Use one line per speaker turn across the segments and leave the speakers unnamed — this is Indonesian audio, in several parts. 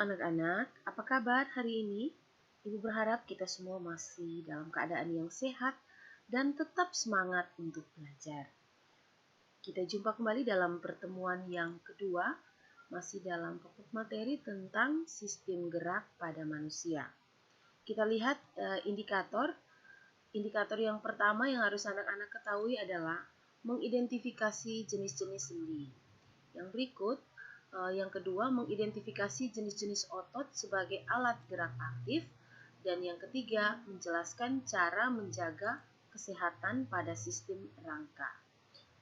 anak-anak, apa kabar hari ini? Ibu berharap kita semua masih dalam keadaan yang sehat dan tetap semangat untuk belajar. Kita jumpa kembali dalam pertemuan yang kedua, masih dalam pokok materi tentang sistem gerak pada manusia. Kita lihat indikator. Indikator yang pertama yang harus anak-anak ketahui adalah mengidentifikasi jenis-jenis sendi. Yang berikut, yang kedua, mengidentifikasi jenis-jenis otot sebagai alat gerak aktif. Dan yang ketiga, menjelaskan cara menjaga kesehatan pada sistem rangka.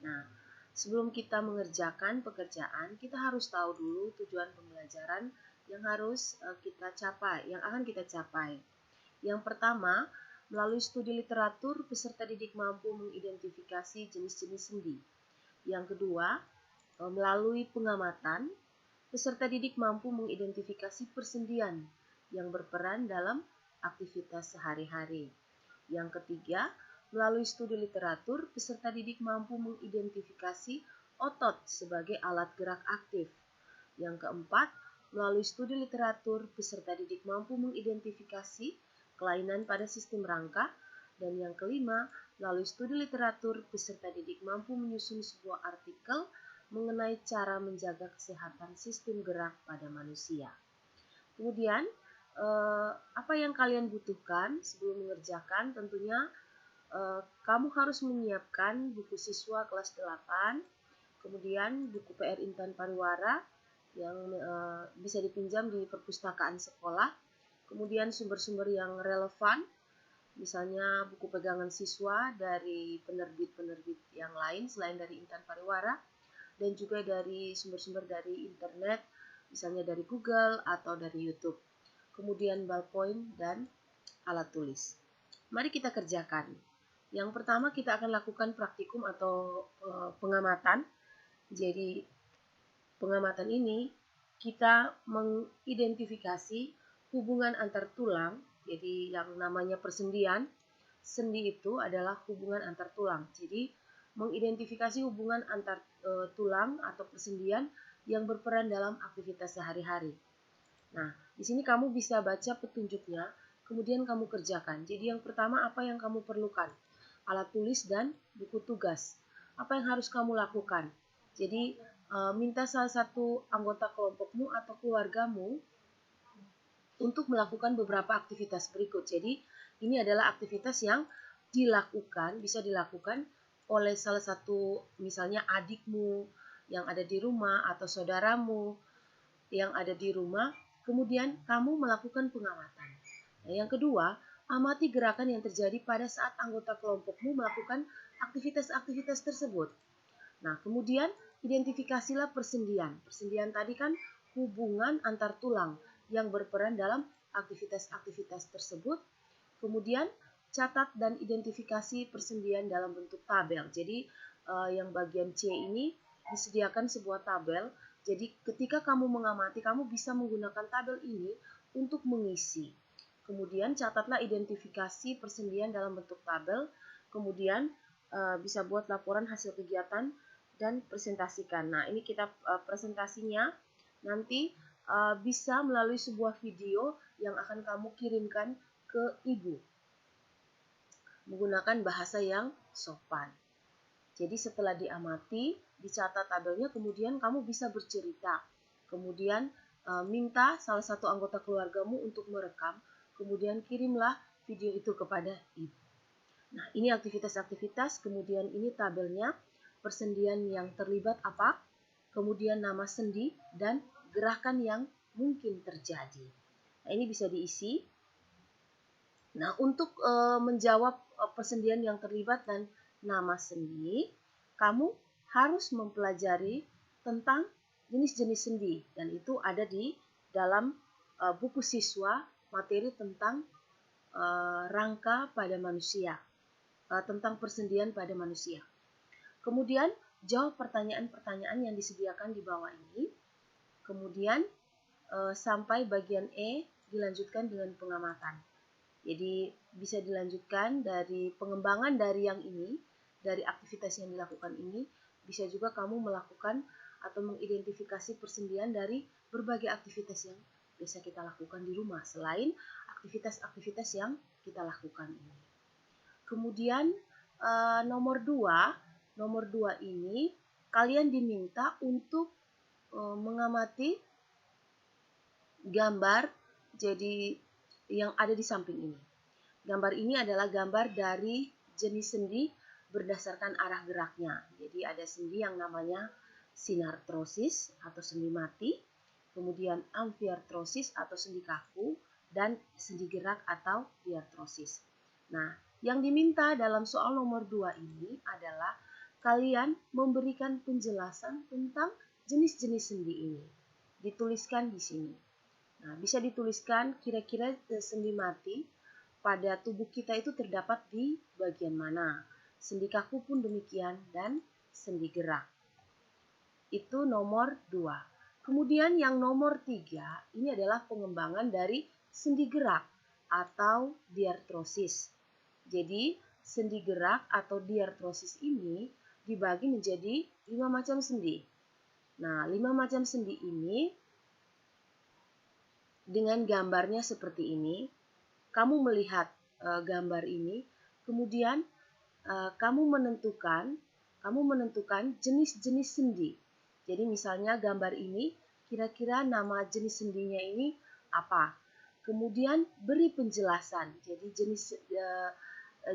Nah, sebelum kita mengerjakan pekerjaan, kita harus tahu dulu tujuan pembelajaran yang harus kita capai, yang akan kita capai. Yang pertama, melalui studi literatur, peserta didik mampu mengidentifikasi jenis-jenis sendi. Yang kedua, melalui pengamatan, peserta didik mampu mengidentifikasi persendian yang berperan dalam aktivitas sehari-hari. Yang ketiga, melalui studi literatur, peserta didik mampu mengidentifikasi otot sebagai alat gerak aktif. Yang keempat, melalui studi literatur, peserta didik mampu mengidentifikasi kelainan pada sistem rangka. Dan yang kelima, melalui studi literatur, peserta didik mampu menyusun sebuah artikel mengenai cara menjaga kesehatan sistem gerak pada manusia. Kemudian, apa yang kalian butuhkan sebelum mengerjakan? Tentunya kamu harus menyiapkan buku siswa kelas 8, kemudian buku PR Intan Pariwara yang bisa dipinjam di perpustakaan sekolah, kemudian sumber-sumber yang relevan, misalnya buku pegangan siswa dari penerbit-penerbit yang lain selain dari Intan Pariwara, dan juga dari sumber-sumber dari internet, misalnya dari Google atau dari YouTube. Kemudian ballpoint dan alat tulis. Mari kita kerjakan. Yang pertama kita akan lakukan praktikum atau pengamatan. Jadi pengamatan ini kita mengidentifikasi hubungan antar tulang. Jadi yang namanya persendian, sendi itu adalah hubungan antar tulang. Jadi mengidentifikasi hubungan antar tulang atau persendian yang berperan dalam aktivitas sehari-hari. Nah, di sini kamu bisa baca petunjuknya, kemudian kamu kerjakan. Jadi yang pertama, apa yang kamu perlukan? Alat tulis dan buku tugas. Apa yang harus kamu lakukan? Jadi minta salah satu anggota kelompokmu atau keluargamu untuk melakukan beberapa aktivitas berikut. Jadi ini adalah aktivitas yang dilakukan, bisa dilakukan oleh salah satu, misalnya adikmu yang ada di rumah atau saudaramu yang ada di rumah, kemudian kamu melakukan pengamatan. Nah, yang kedua, amati gerakan yang terjadi pada saat anggota kelompokmu melakukan aktivitas-aktivitas tersebut. Nah, kemudian identifikasilah persendian. Persendian tadi kan hubungan antar tulang yang berperan dalam aktivitas-aktivitas tersebut. Kemudian catat dan identifikasi persendian dalam bentuk tabel. Jadi yang bagian C ini disediakan sebuah tabel. Jadi ketika kamu mengamati, kamu bisa menggunakan tabel ini untuk mengisi. Kemudian catatlah identifikasi persendian dalam bentuk tabel. Kemudian bisa buat laporan hasil kegiatan dan presentasikan. Nah, ini kita presentasinya nanti bisa melalui sebuah video yang akan kamu kirimkan ke ibu menggunakan bahasa yang sopan. Jadi setelah diamati, dicatat tabelnya, kemudian kamu bisa bercerita. Kemudian minta salah satu anggota keluargamu untuk merekam, kemudian kirimlah video itu kepada ibu. Nah, ini aktivitas-aktivitas, kemudian ini tabelnya, persendian yang terlibat apa, kemudian nama sendi, dan gerakan yang mungkin terjadi. Nah, ini bisa diisi. Nah, untuk menjawab persendian yang terlibat dan nama sendi, kamu harus mempelajari tentang jenis-jenis sendi, dan itu ada di dalam buku siswa materi tentang rangka pada manusia, tentang persendian pada manusia. Kemudian jawab pertanyaan-pertanyaan yang disediakan di bawah ini. Kemudian sampai bagian E dilanjutkan dengan pengamatan. Jadi bisa dilanjutkan dari pengembangan dari yang ini, dari aktivitas yang dilakukan ini, bisa juga kamu melakukan atau mengidentifikasi persendian dari berbagai aktivitas yang biasa kita lakukan di rumah selain aktivitas-aktivitas yang kita lakukan ini. Kemudian nomor 2 ini kalian diminta untuk mengamati gambar jadi yang ada di samping ini. Gambar ini adalah gambar dari jenis sendi berdasarkan arah geraknya. Jadi ada sendi yang namanya sinartrosis atau sendi mati, kemudian amfiartrosis atau sendi kaku, dan sendi gerak atau diartrosis. Nah, yang diminta dalam soal nomor 2 ini adalah kalian memberikan penjelasan tentang jenis-jenis sendi ini. Dituliskan di sini. Nah, bisa dituliskan kira-kira sendi mati pada tubuh kita itu terdapat di bagian mana. Sendi kaku pun demikian dan sendi gerak. Itu nomor 2. Kemudian yang nomor 3 ini adalah pengembangan dari sendi gerak atau diartrosis. Jadi sendi gerak atau diartrosis ini dibagi menjadi 5 macam sendi. Nah, 5 macam sendi ini dengan gambarnya seperti ini. Kamu melihat gambar ini, kemudian kamu menentukan jenis-jenis sendi. Jadi misalnya gambar ini, kira-kira nama jenis sendinya ini apa? Kemudian beri penjelasan. Jadi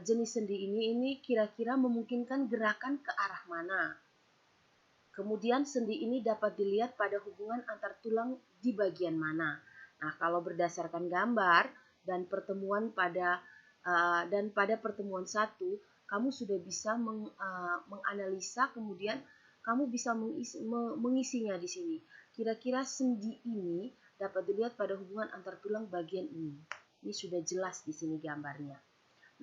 jenis sendi ini kira-kira memungkinkan gerakan ke arah mana. Kemudian sendi ini dapat dilihat pada hubungan antar tulang di bagian mana. Nah, kalau berdasarkan gambar dan pada pertemuan 1, kamu sudah bisa menganalisa, kemudian kamu bisa mengisinya di sini. Kira-kira sendi ini dapat dilihat pada hubungan antar tulang bagian ini. Ini sudah jelas di sini gambarnya.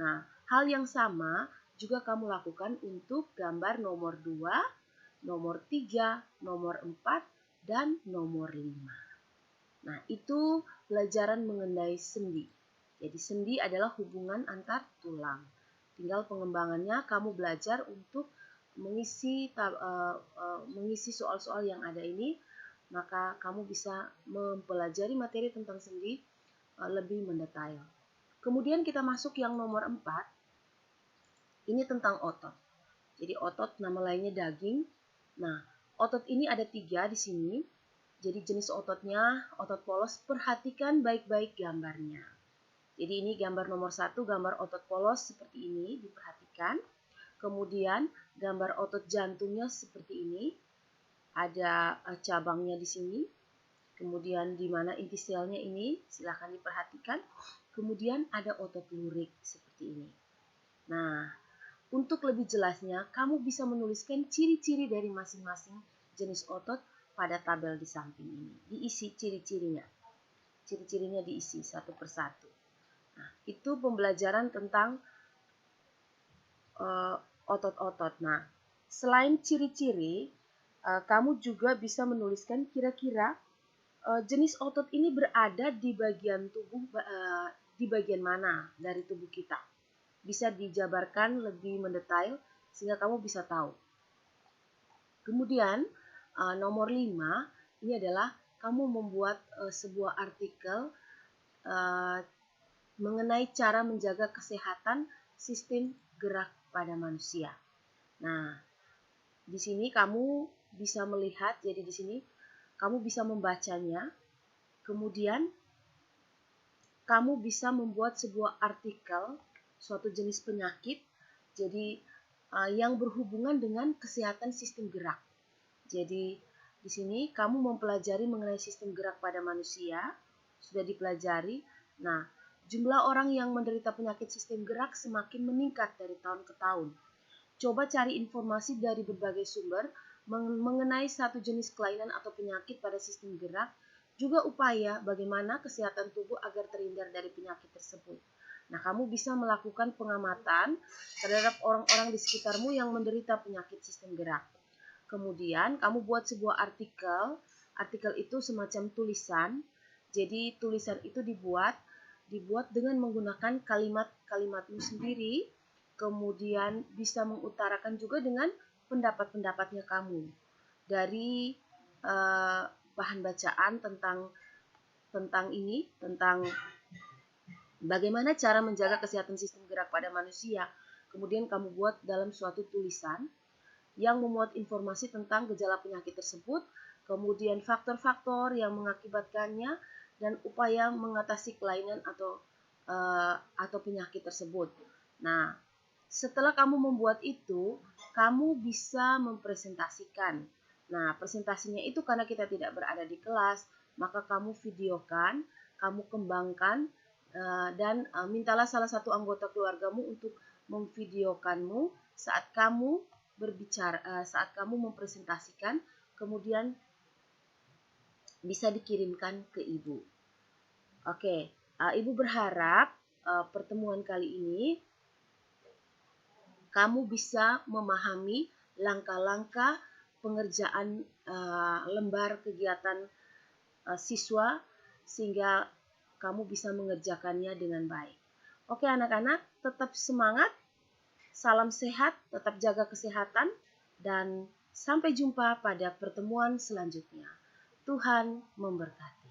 Nah, hal yang sama juga kamu lakukan untuk gambar nomor 2, nomor 3, nomor 4, dan nomor 5. Nah, itu pelajaran mengenai sendi. Jadi sendi adalah hubungan antar tulang. Tinggal pengembangannya kamu belajar untuk mengisi soal-soal yang ada ini, maka kamu bisa mempelajari materi tentang sendi lebih mendetail. Kemudian kita masuk yang nomor 4. Ini tentang otot. Jadi otot nama lainnya daging. Nah, otot ini ada 3 di sini. Jadi jenis ototnya otot polos. Perhatikan baik-baik gambarnya. Jadi ini gambar nomor 1, gambar otot polos seperti ini, diperhatikan. Kemudian gambar otot jantungnya seperti ini. Ada cabangnya di sini. Kemudian di mana inti selnya ini, silahkan diperhatikan. Kemudian ada otot lurik seperti ini. Nah, untuk lebih jelasnya, kamu bisa menuliskan ciri-ciri dari masing-masing jenis otot pada tabel di samping ini. Diisi ciri-cirinya. Ciri-cirinya diisi satu persatu. Nah, itu pembelajaran tentang otot-otot. Nah, selain ciri-ciri, kamu juga bisa menuliskan kira-kira jenis otot ini berada di bagian tubuh, di bagian mana dari tubuh kita. Bisa dijabarkan lebih mendetail sehingga kamu bisa tahu. Kemudian nomor 5 ini adalah kamu membuat sebuah artikel mengenai cara menjaga kesehatan sistem gerak pada manusia. Nah, di sini kamu bisa melihat, jadi di sini kamu bisa membacanya. Kemudian kamu bisa membuat sebuah artikel suatu jenis penyakit, jadi yang berhubungan dengan kesehatan sistem gerak. Jadi di sini kamu mempelajari mengenai sistem gerak pada manusia, sudah dipelajari. Nah, jumlah orang yang menderita penyakit sistem gerak semakin meningkat dari tahun ke tahun. Coba cari informasi dari berbagai sumber mengenai satu jenis kelainan atau penyakit pada sistem gerak, juga upaya bagaimana kesehatan tubuh agar terhindar dari penyakit tersebut. Nah, kamu bisa melakukan pengamatan terhadap orang-orang di sekitarmu yang menderita penyakit sistem gerak. Kemudian kamu buat sebuah artikel. Artikel itu semacam tulisan. Jadi tulisan itu dibuat dengan menggunakan kalimat-kalimatmu sendiri. Kemudian bisa mengutarakan juga dengan pendapat-pendapatnya kamu dari bahan bacaan tentang tentang ini, tentang bagaimana cara menjaga kesehatan sistem gerak pada manusia. Kemudian kamu buat dalam suatu tulisan yang memuat informasi tentang gejala penyakit tersebut, kemudian faktor-faktor yang mengakibatkannya, dan upaya mengatasi kelainan atau penyakit tersebut. Nah, setelah kamu membuat itu, kamu bisa mempresentasikan. Nah, presentasinya itu karena kita tidak berada di kelas, maka kamu videokan, kamu kembangkan, dan mintalah salah satu anggota keluargamu untuk memvideokanmu saat kamu berbicara, saat kamu mempresentasikan, kemudian bisa dikirimkan ke ibu. Oke, ibu berharap pertemuan kali ini kamu bisa memahami langkah-langkah pengerjaan lembar kegiatan siswa sehingga kamu bisa mengerjakannya dengan baik. Oke anak-anak, tetap semangat, salam sehat, tetap jaga kesehatan, dan sampai jumpa pada pertemuan selanjutnya. Tuhan memberkati.